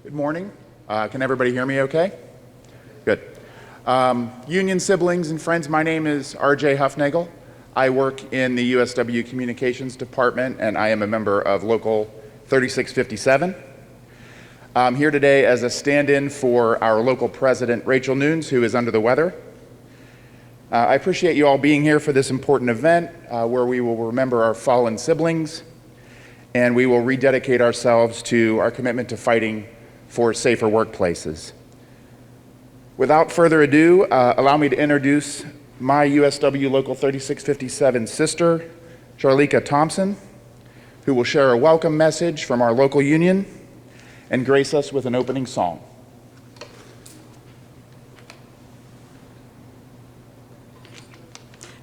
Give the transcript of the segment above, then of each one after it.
Good morning. Can everybody hear me okay? Good. Union siblings and friends, my name is RJ Huffnagel. I work in the USW Communications Department, and I am a member of Local 3657. I'm here today as a stand-in for our local president, Rachel Nunes, who is under the weather. I appreciate you all being here for this important event where we will remember our fallen siblings, and we will rededicate ourselves to our commitment to fighting for safer workplaces. Without further ado, allow me to introduce my USW Local 3657 sister, Charlika Thompson, who will share a welcome message from our local union and grace us with an opening song.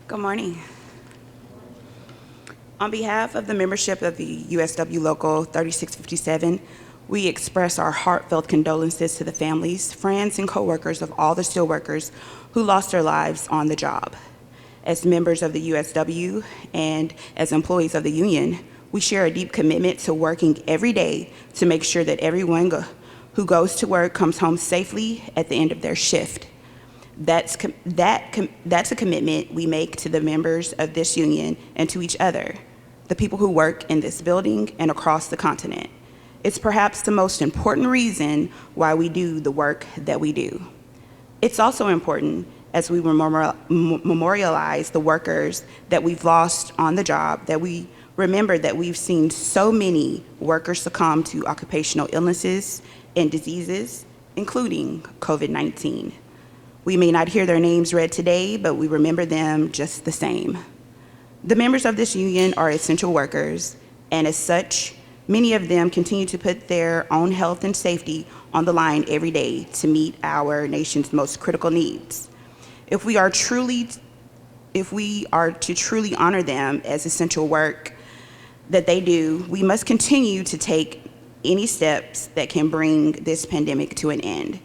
Good morning. On behalf of the membership of the USW Local 3657, we express our heartfelt condolences to the families, friends, and coworkers of all the steelworkers who lost their lives on the job. As members of the USW and as employees of the union, we share a deep commitment to working every day to make sure that everyone who goes to work comes home safely at the end of their shift. That's a commitment we make to the members of this union and to each other, the people who work in this building and across the continent. It's perhaps the most important reason why we do the work that we do. It's also important as we memorialize the workers that we've lost on the job, that we remember that we've seen so many workers succumb to occupational illnesses and diseases, including COVID-19. We may not hear their names read today, but we remember them just the same. The members of this union are essential workers, and as such, many of them continue to put their own health and safety on the line every day to meet our nation's most critical needs. If we are to truly honor them as essential work that they do, we must continue to take any steps that can bring this pandemic to an end.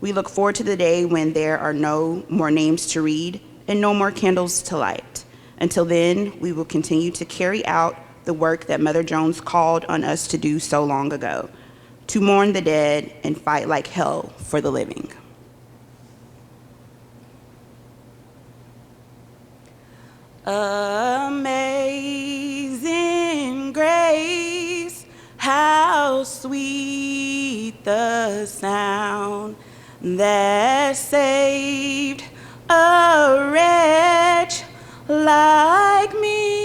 We look forward to the day when there are no more names to read and no more candles to light. Until then, we will continue to carry out the work that Mother Jones called on us to do so long ago, to mourn the dead and fight like hell for the living. Amazing grace, how sweet the sound that saved a wretch like me.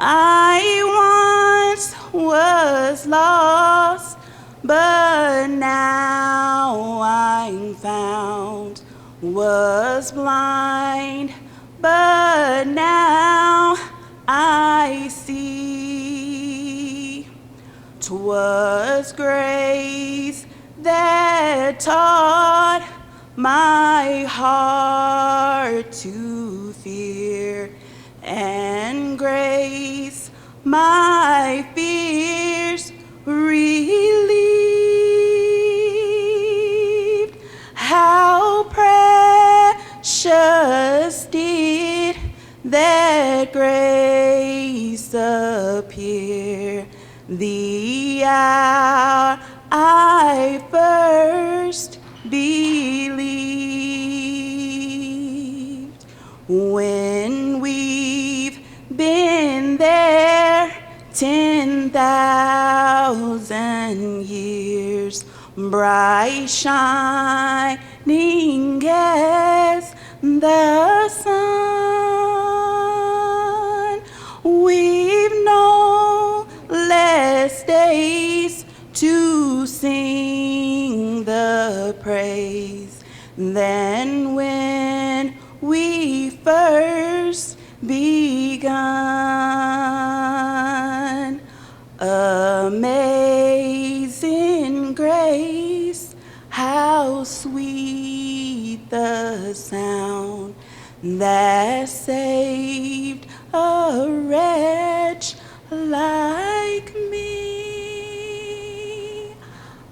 I once was lost, but now I'm found. Was blind, but now I see. 'Twas grace that taught my heart to fear, and grace my fears relieved. How precious did that grace appear the hour I first believed. When we've been there 10,000 years, bright shining as the sun, we've no less days to sing the praise than when we first begun. Amazing grace, how sweet the sound that saved a wretch like me.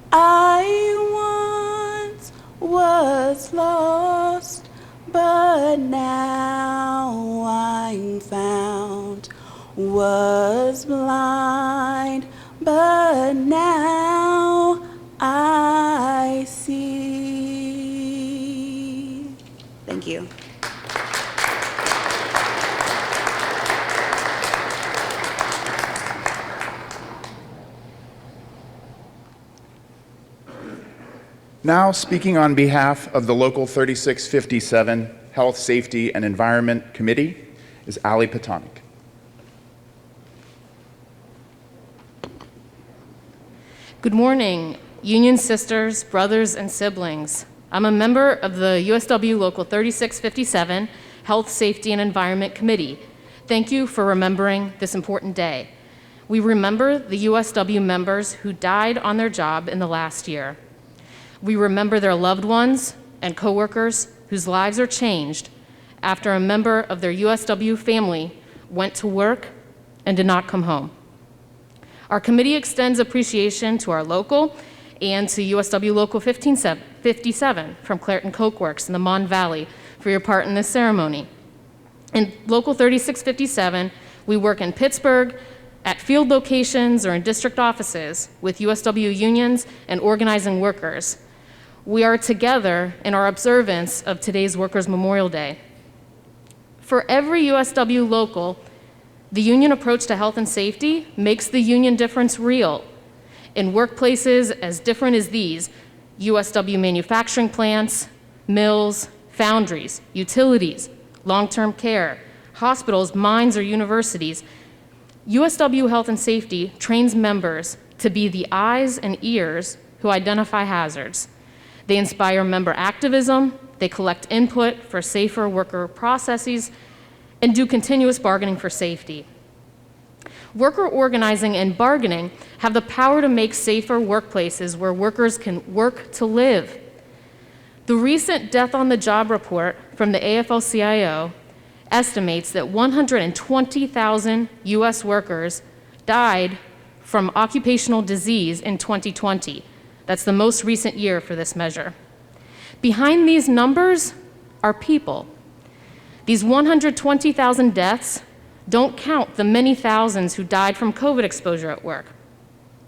I once was lost, but now I'm found. Was blind, but now Now, speaking on behalf of the Local 3657 Health, Safety, and Environment Committee is Ali Patanik. Good morning, union sisters, brothers, and siblings. I'm a member of the USW Local 3657 Health, Safety, and Environment Committee. Thank you for remembering this important day. We remember the USW members who died on their job in the last year. We remember their loved ones and coworkers whose lives are changed after a member of their USW family went to work and did not come home. Our committee extends appreciation to our local and to USW Local 1557 from Clairton Coke Works in the Mon Valley for your part in this ceremony. In Local 3657, we work in Pittsburgh, at field locations, or in district offices with USW unions and organizing workers. We are together in our observance of today's Workers Memorial Day. For every USW local, the union approach to health and safety makes the union difference real. In workplaces as different as these, USW manufacturing plants, mills, foundries, utilities, long-term care, hospitals, mines, or universities, USW Health and Safety trains members to be the eyes and ears who identify hazards. They inspire member activism, they collect input for safer worker processes, and do continuous bargaining for safety. Worker organizing and bargaining have the power to make safer workplaces where workers can work to live. The recent Death on the Job report from the AFL-CIO estimates that 120,000 US workers died from occupational disease in 2020. That's the most recent year for this measure. Behind these numbers are people. These 120,000 deaths don't count the many thousands who died from COVID exposure at work.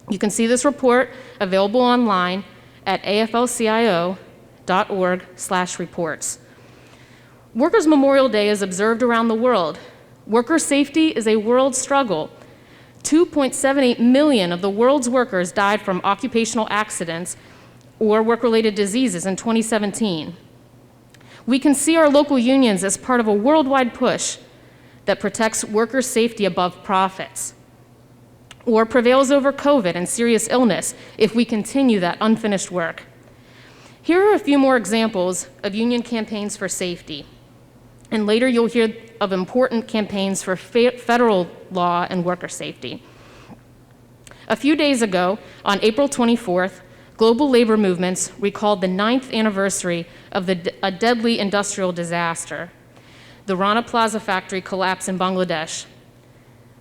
You can see this report available online at aflcio.org/reports. Workers' Memorial Day is observed around the world. Worker safety is a world struggle. 2.78 million of the world's workers died from occupational accidents or work-related diseases in 2017. We can see our local unions as part of a worldwide push that protects workers' safety above profits, or prevails over COVID and serious illness if we continue that unfinished work. Here are a few more examples of union campaigns for safety, and later you'll hear of important campaigns for federal law and worker safety. A few days ago, on April 24th, global labor movements recalled the 9th anniversary of a deadly industrial disaster, the Rana Plaza factory collapse in Bangladesh.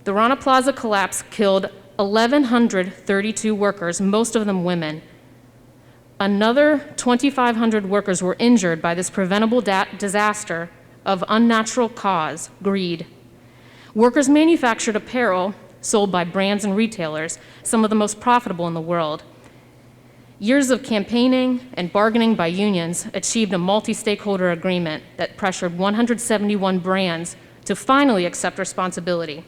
The Rana Plaza collapse killed 1,132 workers, most of them women. Another 2,500 workers were injured by this preventable disaster of unnatural cause, greed. Workers manufactured apparel sold by brands and retailers, some of the most profitable in the world. Years of campaigning and bargaining by unions achieved a multi-stakeholder agreement that pressured 171 brands to finally accept responsibility.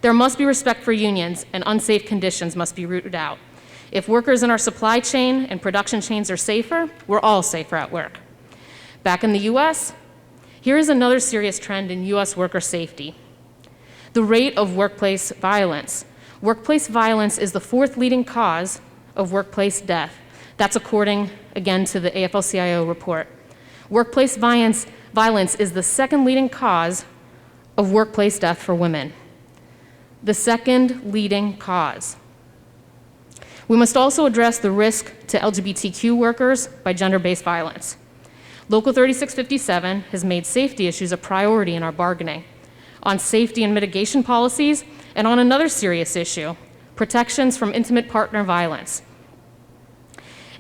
There must be respect for unions, and unsafe conditions must be rooted out. If workers in our supply chain and production chains are safer, we're all safer at work. Back in the US, here is another serious trend in US worker safety: the rate of workplace violence. Workplace violence is the 4th leading cause of workplace death. That's according, again, to the AFL-CIO report. Workplace violence is the 2nd leading cause of workplace death for women. The 2nd leading cause. We must also address the risk to LGBTQ workers by gender-based violence. Local 3657 has made safety issues a priority in our bargaining, on safety and mitigation policies, and on another serious issue, protections from intimate partner violence.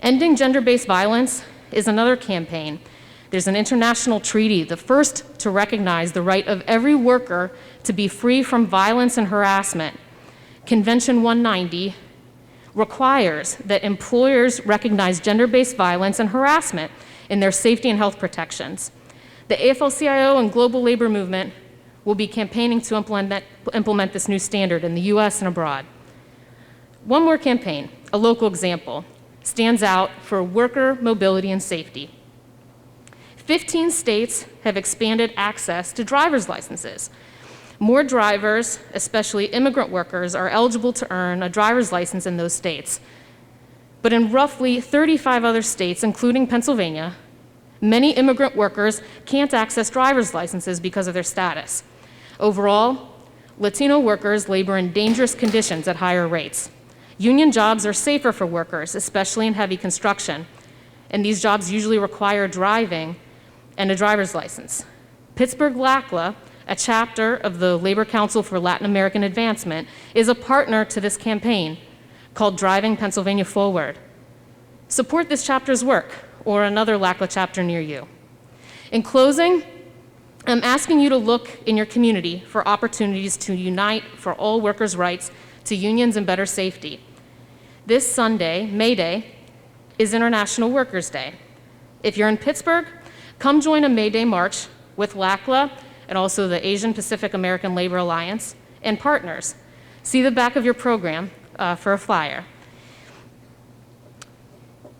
Ending gender-based violence is another campaign. There's an international treaty, the first to recognize the right of every worker to be free from violence and harassment. Convention 190 requires that employers recognize gender-based violence and harassment in their safety and health protections. The AFL-CIO and global labor movement will be campaigning to implement this new standard in the US and abroad. One more campaign, a local example. stands out for worker mobility and safety. 15 states have expanded access to driver's licenses. More drivers, especially immigrant workers, are eligible to earn a driver's license in those states. But in roughly 35 other states, including Pennsylvania, many immigrant workers can't access driver's licenses because of their status. Overall, Latino workers labor in dangerous conditions at higher rates. Union jobs are safer for workers, especially in heavy construction, and these jobs usually require driving and a driver's license. Pittsburgh LACLA, a chapter of the Labor Council for Latin American Advancement, is a partner to this campaign called Driving Pennsylvania Forward. Support this chapter's work or another LACLA chapter near you. In closing, I'm asking you to look in your community for opportunities to unite for all workers' rights to unions and better safety. This Sunday, May Day, is International Workers' Day. If you're in Pittsburgh, come join a May Day march with LACLA and also the Asian Pacific American Labor Alliance and partners. See the back of your program for a flyer.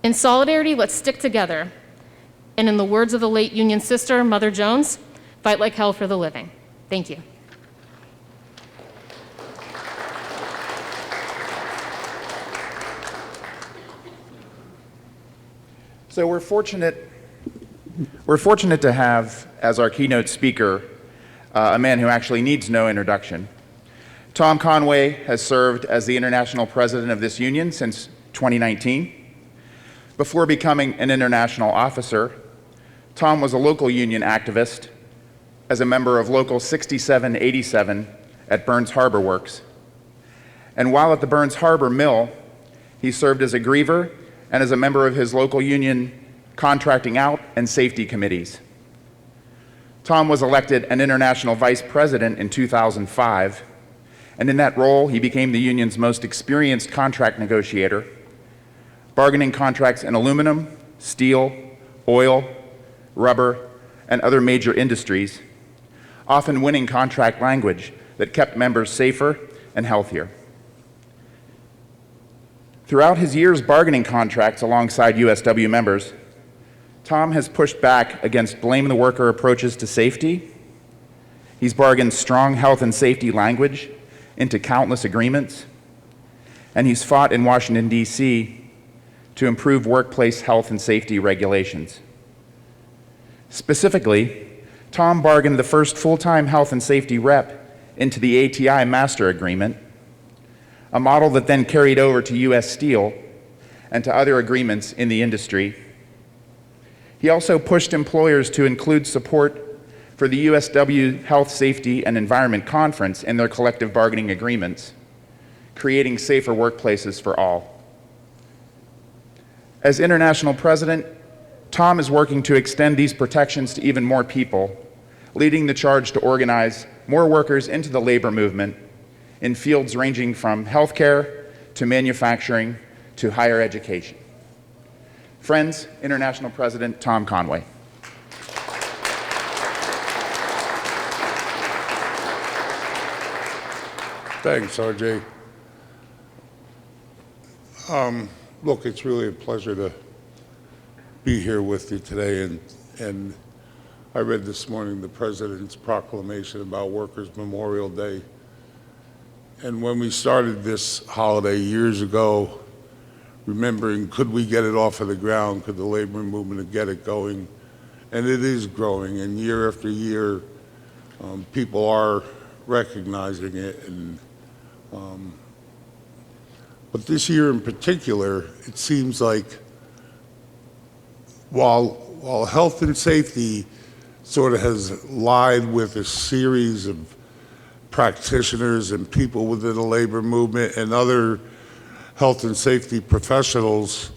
In solidarity, let's stick together. And in the words of the late Union sister, Mother Jones, fight like hell for the living. Thank you. So we're fortunate to have as our keynote speaker a man who actually needs no introduction. Tom Conway has served as the international president of this union since 2019. Before becoming an international officer, Tom was a local union activist as a member of Local 6787 at Burns Harbor Works. And while at the Burns Harbor Mill, he served as a griever and as a member of his local union contracting out and safety committees. Tom was elected an international vice president in 2005, and in that role, he became the union's most experienced contract negotiator, bargaining contracts in aluminum, steel, oil, rubber, and other major industries, often winning contract language that kept members safer and healthier. Throughout his years bargaining contracts alongside USW members, Tom has pushed back against blame the worker approaches to safety. He's bargained strong health and safety language into countless agreements, and he's fought in Washington, D.C. to improve workplace health and safety regulations. Specifically, Tom bargained the first full-time health and safety rep into the ATI Master Agreement, a model that then carried over to U.S. Steel and to other agreements in the industry. He also pushed employers to include support for the USW Health, Safety, and Environment Conference in their collective bargaining agreements, creating safer workplaces for all. As international president, Tom is working to extend these protections to even more people, leading the charge to organize more workers into the labor movement in fields ranging from healthcare to manufacturing to higher education. Friends, International President Tom Conway. Thanks, RJ. Look, it's really a pleasure to be here with you today, and I read this morning the President's proclamation about Workers Memorial Day. And when we started this holiday years ago, remembering could we get it off of the ground, could the labor movement get it going, and it is growing, and year after year, people are recognizing it. And but this year in particular, it seems like while health and safety sort of has lied with a series of practitioners and people within the labor movement and other health and safety professionals,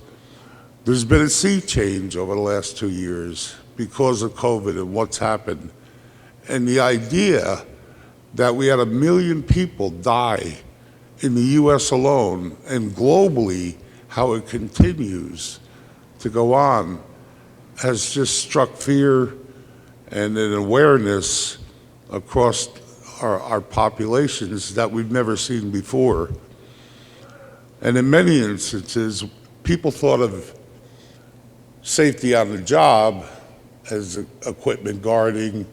there's been a sea change over the last 2 years because of COVID and what's happened. And the idea that we had 1 million people die in the US alone, and globally, how it continues to go on, has just struck fear and an awareness across our populations that we've never seen before. And in many instances, people thought of safety on the job as equipment guarding,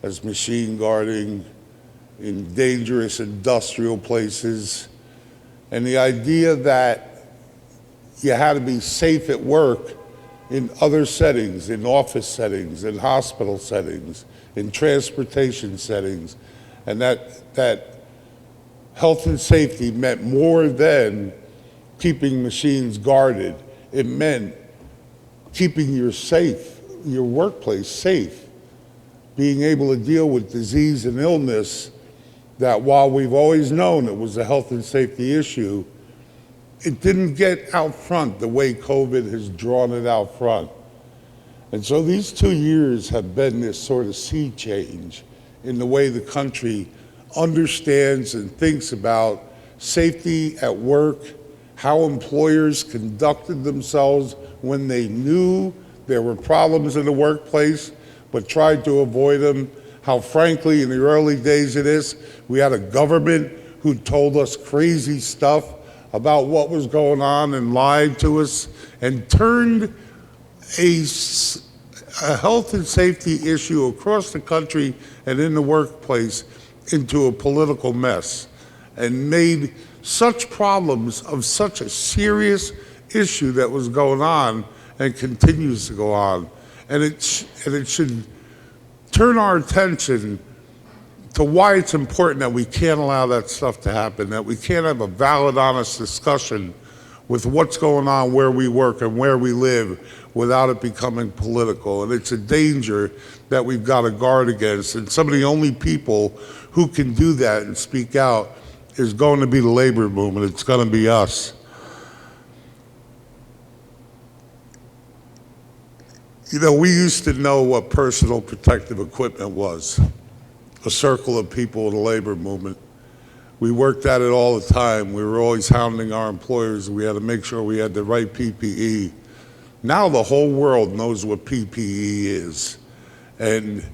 as machine guarding, in dangerous industrial places. And the idea that you had to be safe at work in other settings, in office settings, in hospital settings, in transportation settings, and that health and safety meant more than keeping machines guarded. It meant keeping your workplace safe, being able to deal with disease and illness that, while we've always known it was a health and safety issue, it didn't get out front the way COVID has drawn it out front. And so these 2 years have been this sort of sea change in the way the country understands and thinks about safety at work, how employers conducted themselves when they knew there were problems in the workplace but tried to avoid them. How, frankly, in the early days of this, we had a government who told us crazy stuff about what was going on and lied to us and turned a health and safety issue across the country and in the workplace into a political mess and made such problems of such a serious issue that was going on and continues to go on. And it should turn our attention to why it's important that we can't allow that stuff to happen, that we can't have a valid, honest discussion with what's going on where we work and where we live without it becoming political. And it's a danger that we've got to guard against. And some of the only people who can do that and speak out is going to be the labor movement. It's going to be us. You know, we used to know what personal protective equipment was. A circle of people in the labor movement. We worked at it all the time. We were always hounding our employers. We had to make sure we had the right PPE. Now the whole world knows what PPE is. And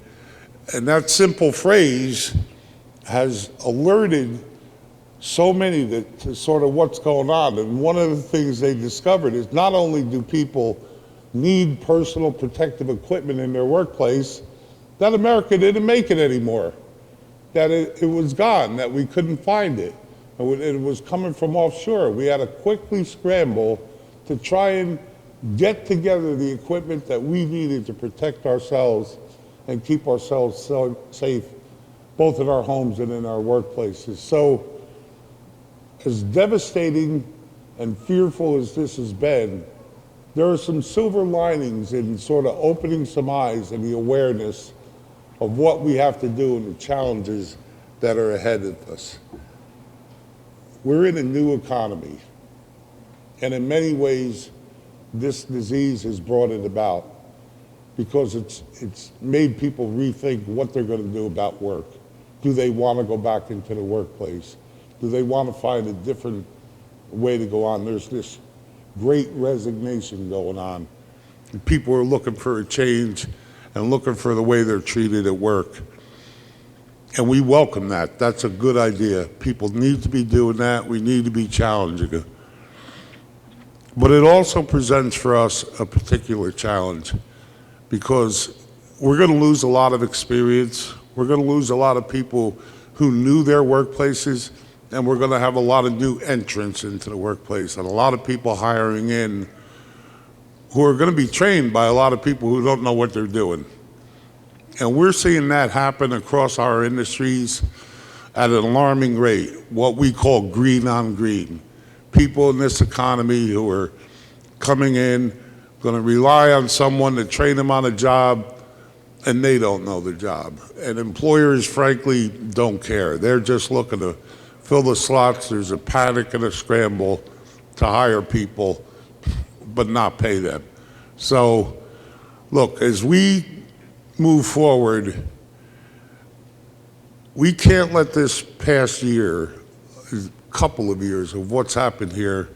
that simple phrase has alerted so many to sort of what's going on. And one of the things they discovered is not only do people need personal protective equipment in their workplace, that America didn't make it anymore, that it was gone, that we couldn't find it. It was coming from offshore. We had to quickly scramble to try and get together the equipment that we needed to protect ourselves and keep ourselves safe, both in our homes and in our workplaces. So, as devastating and fearful as this has been, there are some silver linings in sort of opening some eyes and the awareness of what we have to do and the challenges that are ahead of us. We're in a new economy, and in many ways, this disease has brought it about because it's made people rethink what they're going to do about work. Do they want to go back into the workplace? Do they want to find a different way to go on? There's this great resignation going on. And people are looking for a change and looking for the way they're treated at work. And we welcome that. That's a good idea. People need to be doing that. We need to be challenging it. But it also presents for us a particular challenge because we're going to lose a lot of experience. We're going to lose a lot of people who knew their workplaces, and we're going to have a lot of new entrants into the workplace and a lot of people hiring in who are going to be trained by a lot of people who don't know what they're doing. And we're seeing that happen across our industries at an alarming rate, what we call green on green. People in this economy who are coming in, going to rely on someone to train them on a job, and they don't know the job. And employers, frankly, don't care. They're just looking to fill the slots. There's a panic and a scramble to hire people, but not pay them. So, look, as we move forward, we can't let this past year, couple of years of what's happened here,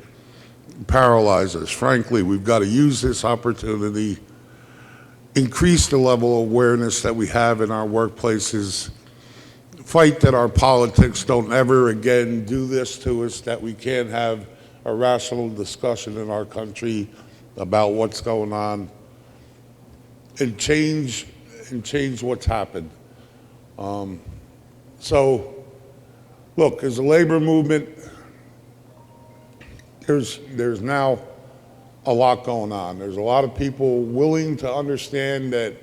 paralyze us. Frankly, we've got to use this opportunity, increase the level of awareness that we have in our workplaces, fight that our politics don't ever again do this to us, that we can't have a rational discussion in our country about what's going on and change what's happened. So, look, as a labor movement, there's now a lot going on. There's a lot of people willing to understand that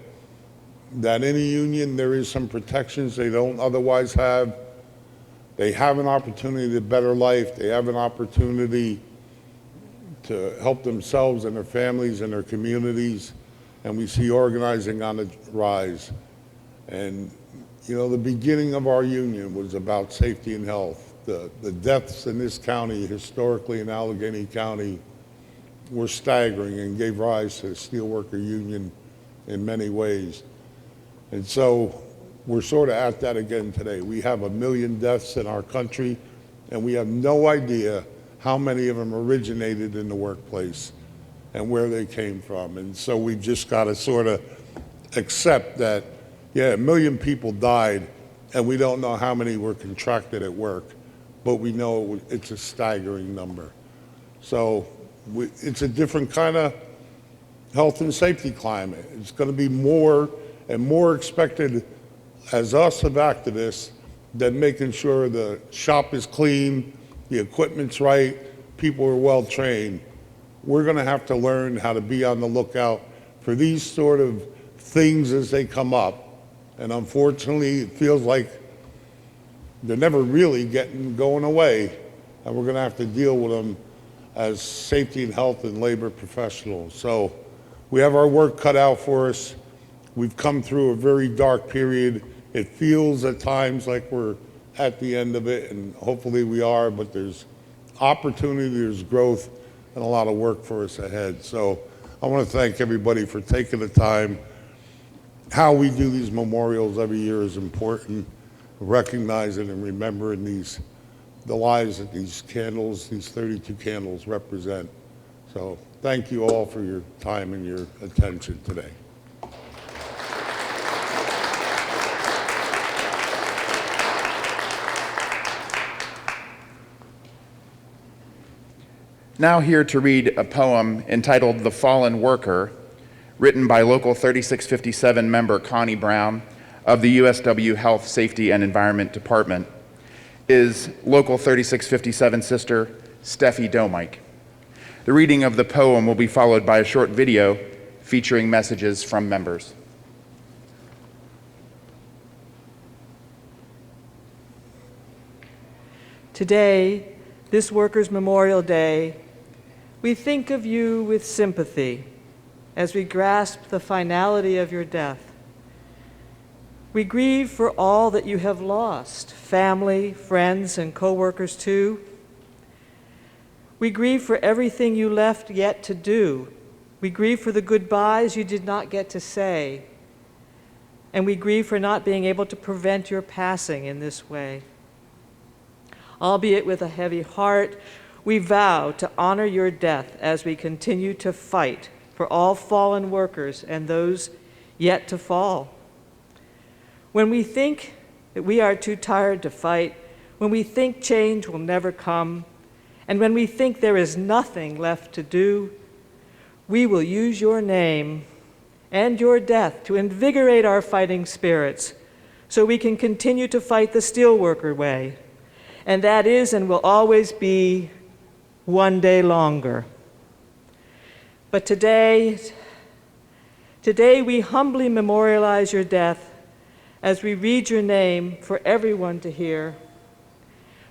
in a union there is some protections they don't otherwise have. They have an opportunity to better life. They have an opportunity to help themselves and their families and their communities. And we see organizing on the rise. And, you know, the beginning of our union was about safety and health. The deaths in this county, historically in Allegheny County, were staggering and gave rise to the Steelworker Union in many ways. And so we're sort of at that again today. We have 1 million deaths in our country, and we have no idea how many of them originated in the workplace and where they came from. And so we've just got to sort of accept that, yeah, 1 million people died, and we don't know how many were contracted at work, but we know it's a staggering number. So it's a different kind of health and safety climate. It's going to be more and more expected as us of activists than making sure the shop is clean, the equipment's right, people are well trained. We're going to have to learn how to be on the lookout for these sort of things as they come up. And unfortunately, it feels like they're never really going away. And we're going to have to deal with them as safety and health and labor professionals. So we have our work cut out for us. We've come through a very dark period. It feels at times like we're at the end of it, and hopefully we are, but there's opportunity, there's growth, and a lot of work for us ahead. So I want to thank everybody for taking the time. How we do these memorials every year is important, recognizing and remembering the lives that these candles, these 32 candles represent. So thank you all for your time and your attention today. Now here to read a poem entitled The Fallen Worker, written by Local 3657 member Connie Brown of the USW Health, Safety, and Environment Department, is Local 3657 sister Steffi Domike. The reading of the poem will be followed by a short video featuring messages from members. Today, this Workers' Memorial Day, we think of you with sympathy as we grasp the finality of your death. We grieve for all that you have lost, family, friends, and co-workers too. We grieve for everything you left yet to do. We grieve for the goodbyes you did not get to say. And we grieve for not being able to prevent your passing in this way. Albeit with a heavy heart, we vow to honor your death as we continue to fight for all fallen workers and those yet to fall. When we think that we are too tired to fight, when we think change will never come, and when we think there is nothing left to do, we will use your name and your death to invigorate our fighting spirits so we can continue to fight the steelworker way. And that is and will always be one day longer. But today we humbly memorialize your death as we read your name for everyone to hear.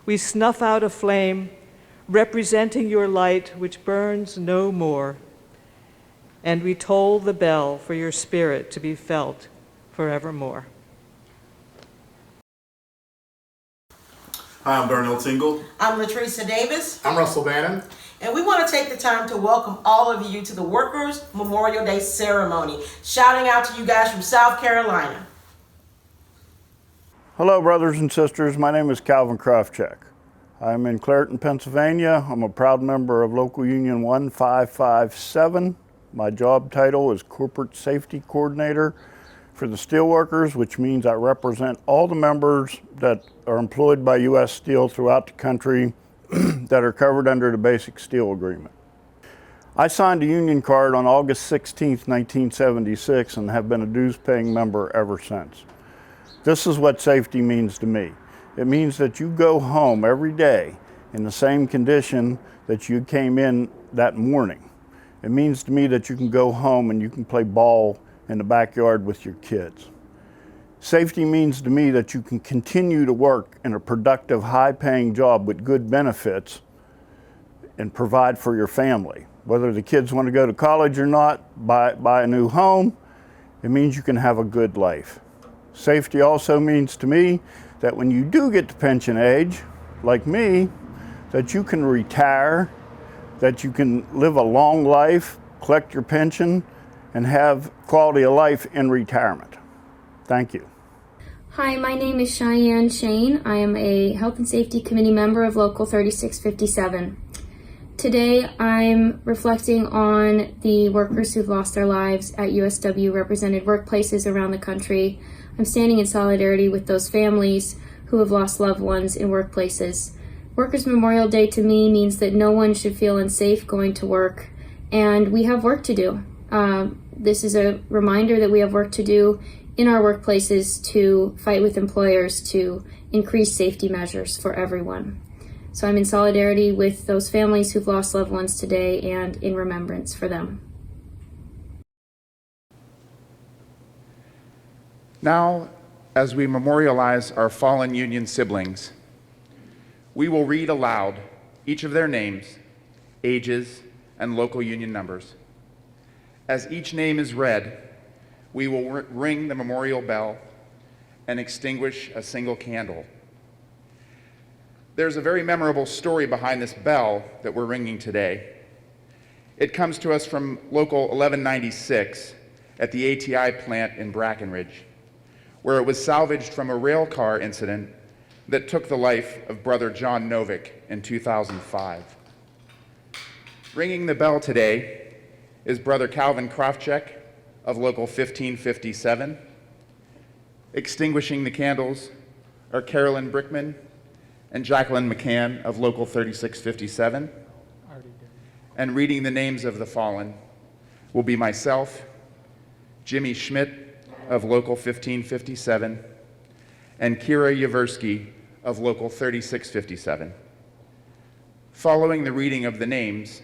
We snuff out a flame representing your light which burns no more, and we toll the bell for your spirit to be felt forevermore. Hi, I'm Darnell Tingle. I'm Latricia Davis, I'm Russell Bannon. and we want to take the time to welcome all of you to the Workers' Memorial Day ceremony. Shouting out to you guys from South Carolina. Hello, brothers and sisters. My name is Calvin Krafcheck. I'm in Clairton, Pennsylvania. I'm a proud member of Local Union 1557. My job title is Corporate Safety Coordinator for the Steelworkers, which means I represent all the members that are employed by U.S. Steel throughout the country that are covered under the Basic Steel Agreement. I signed a union card on August 16, 1976, and have been a dues-paying member ever since. This is what safety means to me. It means that you go home every day in the same condition that you came in that morning. It means to me that you can go home and you can play ball in the backyard with your kids. Safety means to me that you can continue to work in a productive, high-paying job with good benefits and provide for your family. Whether the kids want to go to college or not, buy a new home, it means you can have a good life. Safety also means to me that when you do get to pension age, like me, that you can retire, that you can live a long life, collect your pension, and have quality of life in retirement. Thank you. Hi, my name is Cheyenne Shane. I am a Health and Safety Committee member of Local 3657. Today, I'm reflecting on the workers who've lost their lives at USW represented workplaces around the country. I'm standing in solidarity with those families who have lost loved ones in workplaces. Workers Memorial Day to me means that no one should feel unsafe going to work, and we have work to do. This is a reminder that we have work to do in our workplaces to fight with employers to increase safety measures for everyone. So I'm in solidarity with those families who've lost loved ones today and in remembrance for them. Now, as we memorialize our fallen union siblings, we will read aloud each of their names, ages, and local union numbers. As each name is read, we will ring the memorial bell and extinguish a single candle. There's a very memorable story behind this bell that we're ringing today. It comes to us from Local 1196 at the ATI plant in Brackenridge, where it was salvaged from a rail car incident that took the life of Brother John Novick in 2005. Ringing the bell today is Brother Calvin Krafcheck of Local 1557. Extinguishing the candles are Carolyn Brickman and Jacqueline McCann of Local 3657. And reading the names of the fallen will be myself, Jimmy Schmidt of Local 1557, and Kira Yaversky of Local 3657. Following the reading of the names,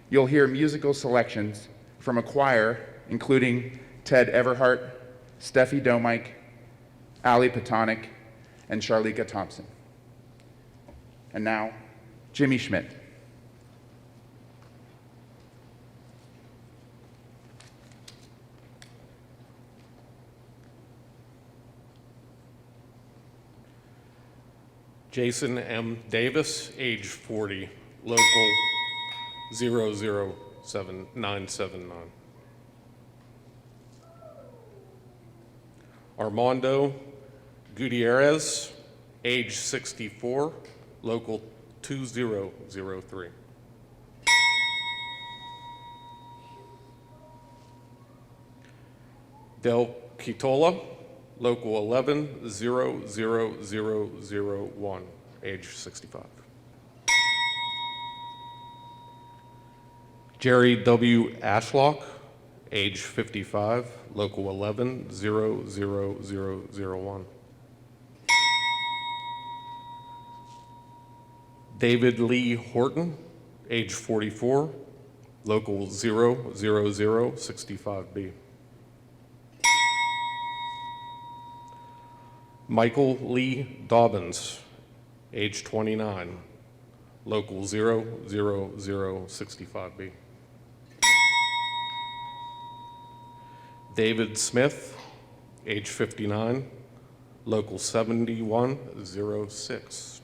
you'll hear musical selections from a choir including Ted Everhart, Steffi Domike, Ali Patonic, and Charlika Thompson. And now, Jimmy Schmidt. Jason M. Davis, age 40, local 007979. Armando Gutierrez, age 64, local 2003. Del Quitola, local 11-00001, age 65. Jerry W. Ashlock, age 55, local 11-00001. David Lee Horton, age 44, local 00065B. Michael Lee Dobbins, age 29, local 00065B. David Smith, age 59, local 7106.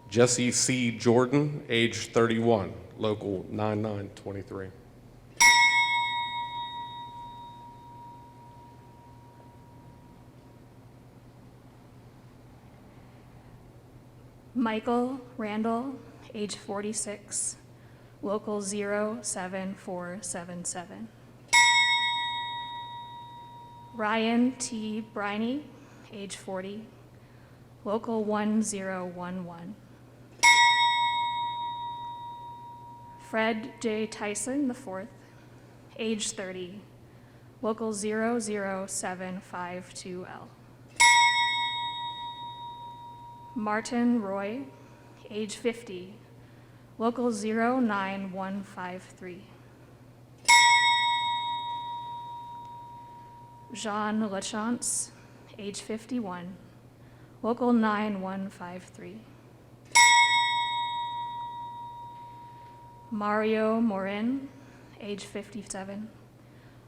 Jesse C. Jordan, age 31, local 9923. Michael Randall, age 46, local 07477. Ryan T. Briney, age 40, Local 1011. Fred J. Tyson IV, age 30, Local 00752L. Martin Roy, age 50, Local 09153. Jean Lachance, age 51, Local 9153. Mario Morin, age 57,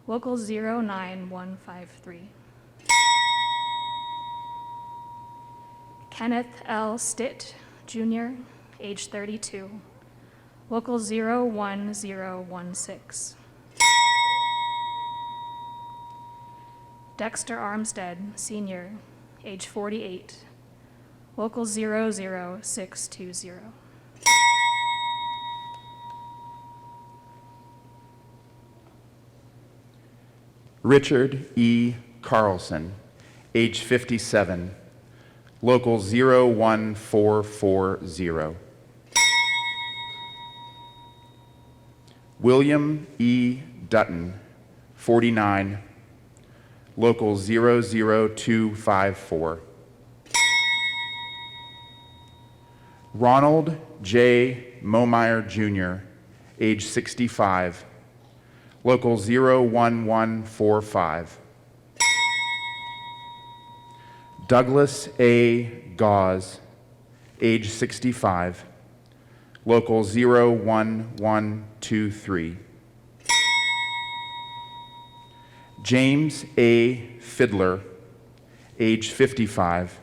Local 09153. Kenneth L. Stitt, Jr., age 32, Local 01016. Dexter Armstead, Sr., age 48, Local 00620. Richard E. Carlson, age 57, Local 01440. William E. Dutton, 49, Local 00254. Ronald J. Momeyer, Jr., age 65, Local 01145. Douglas A. Gause, age 65, Local 01123. James A. Fiddler, age 55,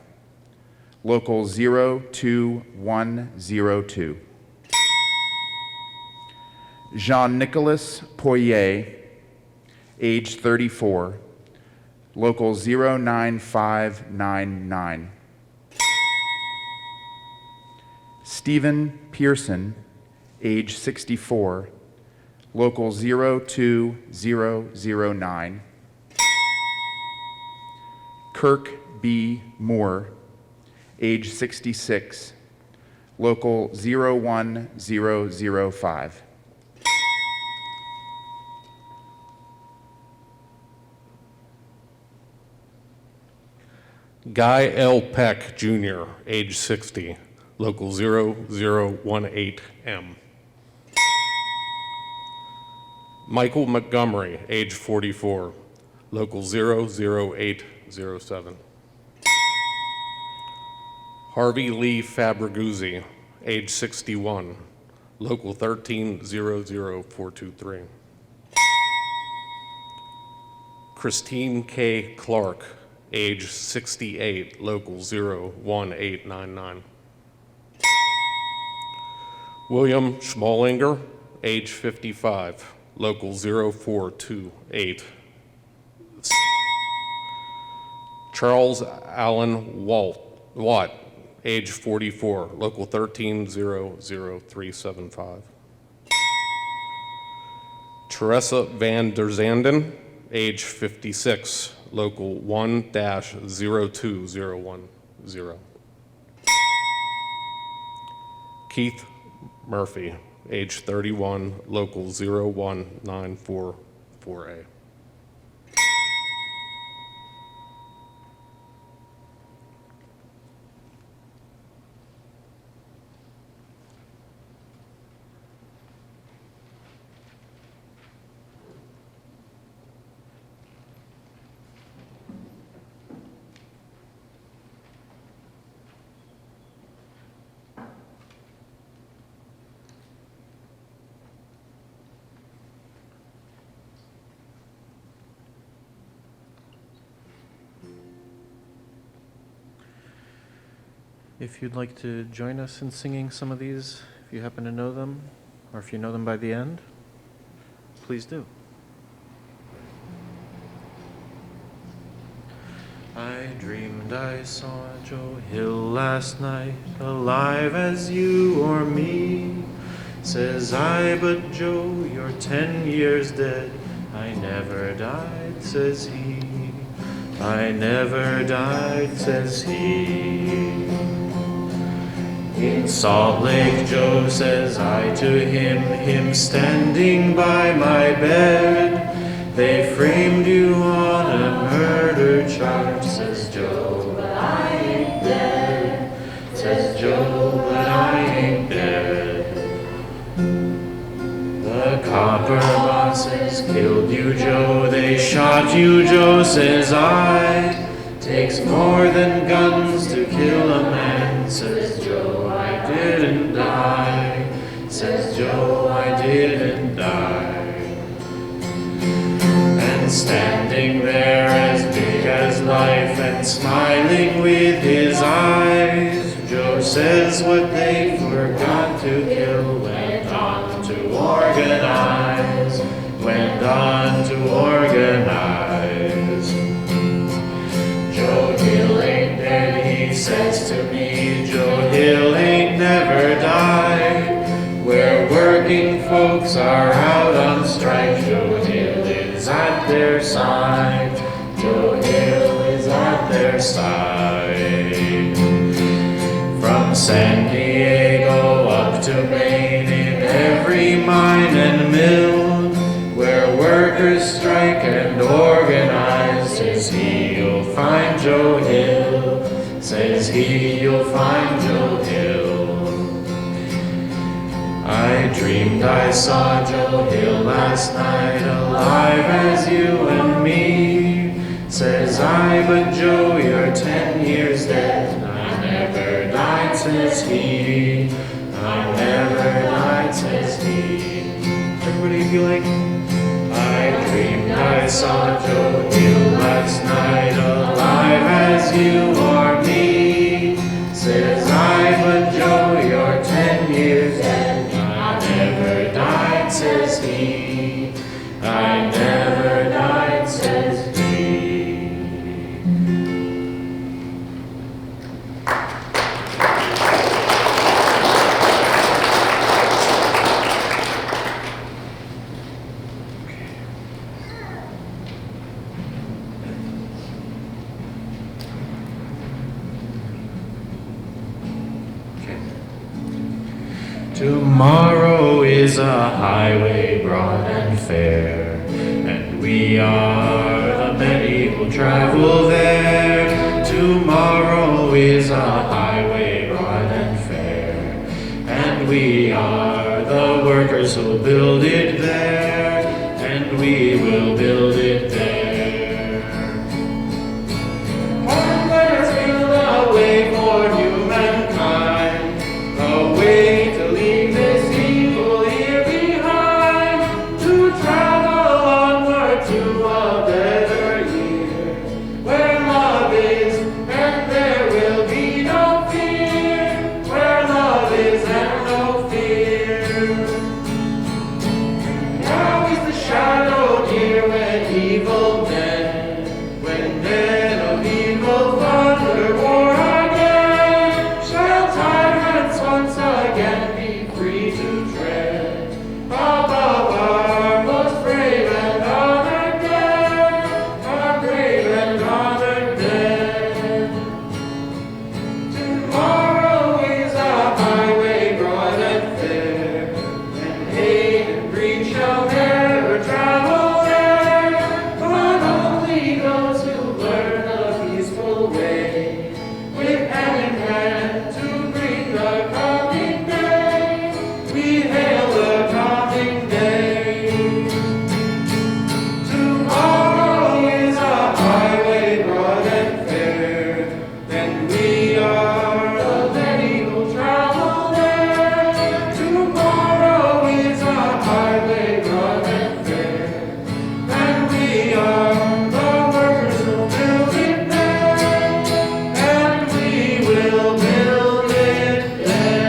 Local 02102. Jean-Nicolas Poirier, age 34, Local 09599. Stephen Pearson, age 64, Local 02009. Kirk B. Moore, age 66, Local 01005. Guy L. Peck, Jr., age 60, Local 0018M. Michael Montgomery, age 44, Local 00807. Harvey Lee Fabriguzzi, age 61, Local 1300423. Christine K. Clark, age 68, Local 01899. William Schmalinger, age 55, Local 0428. Charles Allen Watt, age 44, Local 1300375. Teresa Van der Zanden, age 56, Local 1-02010. Keith Murphy, age 31, Local 01944A. If you'd like to join us in singing some of these, if you happen to know them, or if you know them by the end, please do. I dreamed I saw Joe Hill last night, alive as you or me. Says I, but Joe, you're 10 years dead. I never died, says he. I never died, says he. In Salt Lake, Joe, says I to him standing by my bed. They framed you on a murder charge, says Joe, but I ain't dead. Says Joe, but I ain't dead. The copper bosses killed you, Joe. They shot you, Joe, says I. Takes more than guns to kill a man, says Joe. I didn't die, says Joe. I didn't die. And standing there as big as life and smiling with his eyes, Joe says what they forgot to kill went on to organize, went on to organize. Joe Hill ain't dead, he says to me. Joe Hill ain't never died. Where working folks are out on strike, Joe Hill is at their side. Joe Hill is at their side. From San Diego up to Maine, in every mine and mill, where workers strike and organize, says he, you'll find Joe Hill. Says he, you'll find Joe Hill. I dreamed I saw Joe Hill last night, alive as you and me. Says I, but Joe, you're 10 years dead. I never died, says he. I never died, says he. Everybody feel like? I dreamed I saw Joe Hill last night, alive as you or me. Says I, but Joe, you're 10 years dead. I never died, says he. I never died, says he. Tomorrow is a highway broad and fair, and we are the many who travel there. Tomorrow is a highway broad and fair, and we are the workers who build it there, and we will build it there. One let's build a way for humankind, a way to leave this evil here behind, to travel onward to a better year, where love is and there will be no fear, where love is and no fear. Now is the shadow near when evil men of evil thunder war again, shall tyrants once again be free to tread above our most brave and honored dead, our brave and honored dead. Tomorrow is a highway broad and fair, and hate and greed shall never travel there, but only those who learn the peaceful way, with hand in hand to greet the coming day. We hail the coming day. Tomorrow is a highway broad and fair, and we are the many who travel there. Tomorrow is a highway broad and fair, and we are the workers who build it there, and we will build it there.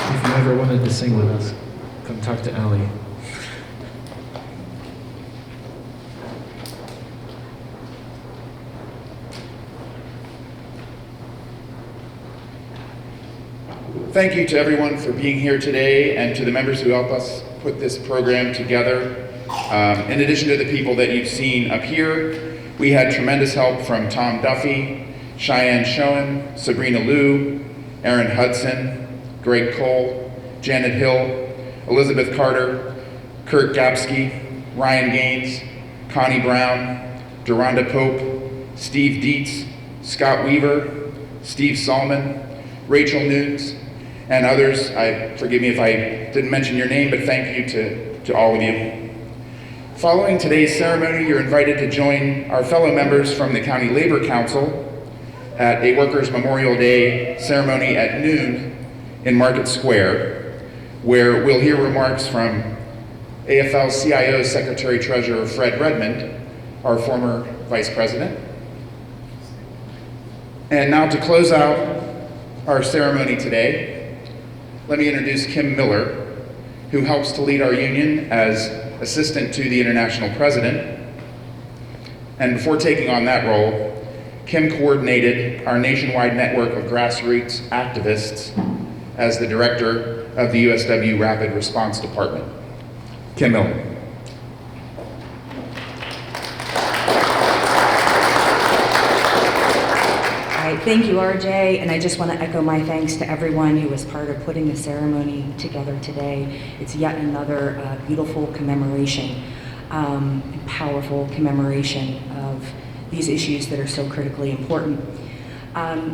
If you ever wanted to sing with us, come talk to Allie. Thank you to everyone for being here today and to the members who help us put this program together. In addition to the people that you've seen up here, we had tremendous help from Tom Duffy, Cheyenne Shane, Sabrina Liu, Aaron Hudson, Greg Cole, Janet Hill, Elizabeth Carter, Kurt Gapsky, Ryan Gaines, Connie Brown, Duranda Pope, Steve Dietz, Scott Weaver, Steve Salmon, Rachel Nunes, and others. Forgive me if I didn't mention your name, but thank you to all of you. Following today's ceremony, you're invited to join our fellow members from the County Labor Council at a Workers Memorial Day ceremony at noon in Market Square, where we'll hear remarks from AFL-CIO Secretary-Treasurer Fred Redmond, our former Vice President. And now to close out our ceremony today, let me introduce Kim Miller, who helps to lead our union as Assistant to the International President. And before taking on that role, Kim coordinated our nationwide network of grassroots activists as the Director of the USW Rapid Response Department. Kim Miller. Thank you, RJ, and I just want to echo my thanks to everyone who was part of putting the ceremony together today. It's yet another beautiful commemoration, powerful commemoration of these issues that are so critically important.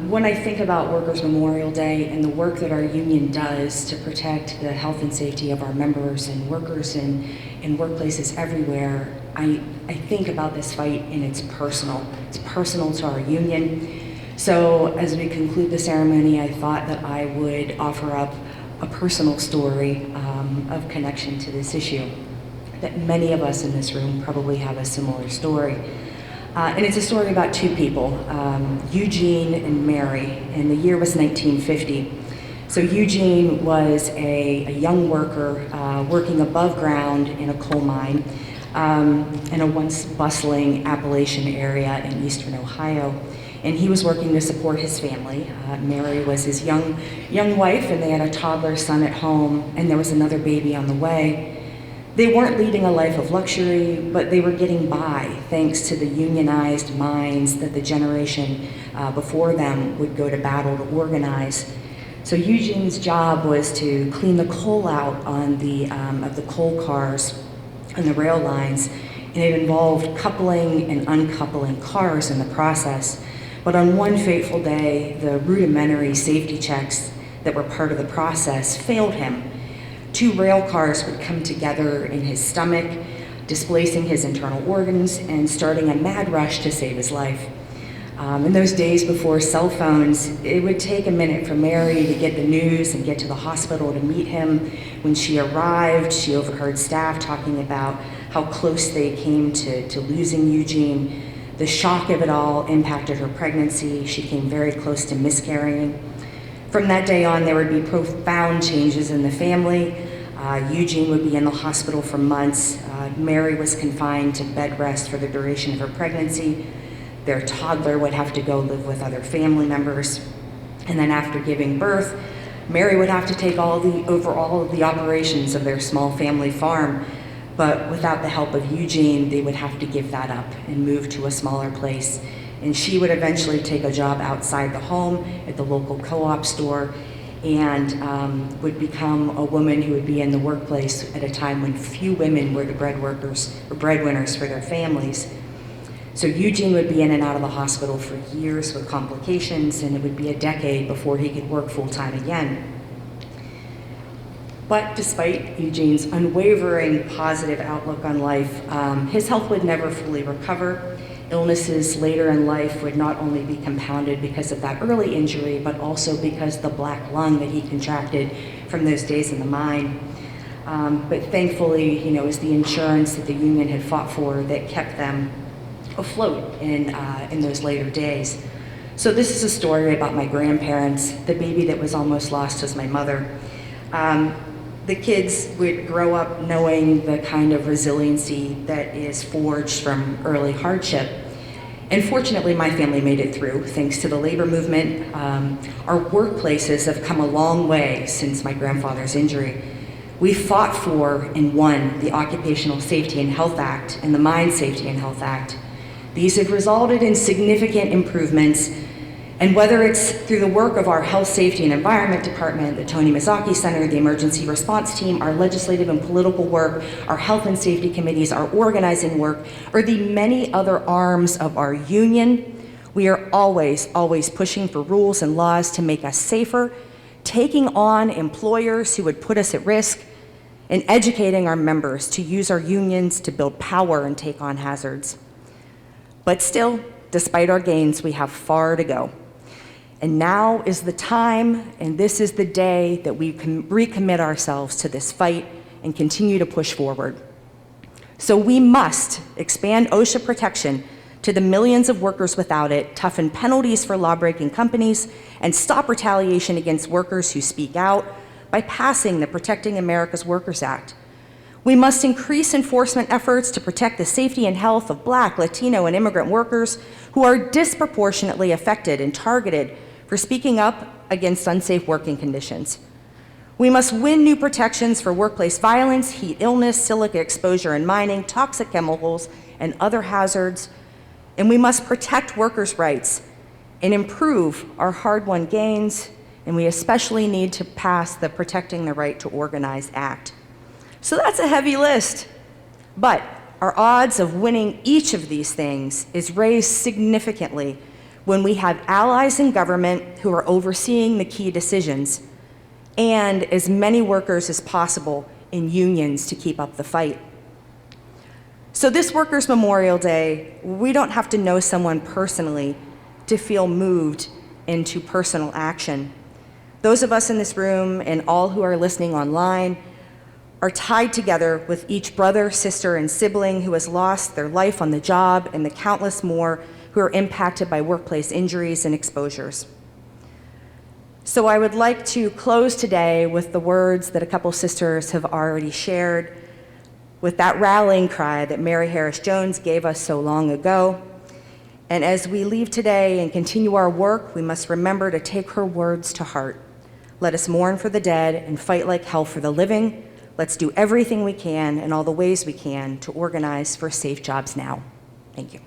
When I think about Workers' Memorial Day and the work that our union does to protect the health and safety of our members and workers in workplaces everywhere, I think about this fight and it's personal. It's personal to our union. So as we conclude the ceremony, I thought that I would offer up a personal story of connection to this issue, that many of us in this room probably have a similar story. And it's a story about two people, Eugene and Mary, and the year was 1950. So Eugene was a young worker working above ground in a coal mine in a once bustling Appalachian area in eastern Ohio. And he was working to support his family. Mary was his young wife, and they had a toddler son at home, and there was another baby on the way. They weren't leading a life of luxury, but they were getting by thanks to the unionized minds that the generation before them would go to battle to organize. So Eugene's job was to clean the coal out on of the coal cars and the rail lines, and it involved coupling and uncoupling cars in the process. But on one fateful day, the rudimentary safety checks that were part of the process failed him. Two rail cars would come together in his stomach, displacing his internal organs and starting a mad rush to save his life. In those days before cell phones, it would take a minute for Mary to get the news and get to the hospital to meet him. When she arrived, she overheard staff talking about how close they came to losing Eugene. The shock of it all impacted her pregnancy. She came very close to miscarrying. From that day on, there would be profound changes in the family. Eugene would be in the hospital for months. Mary was confined to bed rest for the duration of her pregnancy. Their toddler would have to go live with other family members. And then after giving birth, Mary would have to take over all of the operations of their small family farm. But without the help of Eugene, they would have to give that up and move to a smaller place. And she would eventually take a job outside the home at the local co-op store and would become a woman who would be in the workplace at a time when few women were the breadwinners for their families. So Eugene would be in and out of the hospital for years with complications, and it would be a decade before he could work full-time again. But despite Eugene's unwavering positive outlook on life, his health would never fully recover. Illnesses later in life would not only be compounded because of that early injury, but also because the black lung that he contracted from those days in the mine. But thankfully, it was the insurance that the union had fought for that kept them afloat in those later days. So this is a story about my grandparents. The baby that was almost lost was my mother. The kids would grow up knowing the kind of resiliency that is forged from early hardship. And fortunately, my family made it through, thanks to the labor movement. Our workplaces have come a long way since my grandfather's injury. We fought for and won the Occupational Safety and Health Act and the Mine Safety and Health Act. These have resulted in significant improvements, and whether it's through the work of our Health, Safety, and Environment Department, the Tony Mazzocchi Center, the Emergency Response Team, our legislative and political work, our health and safety committees, our organizing work, or the many other arms of our union, we are always pushing for rules and laws to make us safer, taking on employers who would put us at risk, and educating our members to use our unions to build power and take on hazards. But still, despite our gains, we have far to go. And now is the time, and this is the day that we can recommit ourselves to this fight and continue to push forward. So we must expand OSHA protection to the millions of workers without it, toughen penalties for law-breaking companies, and stop retaliation against workers who speak out by passing the Protecting America's Workers Act. We must increase enforcement efforts to protect the safety and health of Black, Latino, and immigrant workers who are disproportionately affected and targeted for speaking up against unsafe working conditions. We must win new protections for workplace violence, heat illness, silica exposure in mining, toxic chemicals, and other hazards. And we must protect workers' rights and improve our hard-won gains, and we especially need to pass the Protecting the Right to Organize Act. So that's a heavy list, but our odds of winning each of these things is raised significantly when we have allies in government who are overseeing the key decisions, and as many workers as possible in unions to keep up the fight. So this Workers' Memorial Day, we don't have to know someone personally to feel moved into personal action. Those of us in this room and all who are listening online are tied together with each brother, sister, and sibling who has lost their life on the job, and the countless more who are impacted by workplace injuries and exposures. So I would like to close today with the words that a couple sisters have already shared, with that rallying cry that Mary Harris Jones gave us so long ago. And as we leave today and continue our work, we must remember to take her words to heart. Let us mourn for the dead and fight like hell for the living. Let's do everything we can in all the ways we can to organize for safe jobs now. Thank you.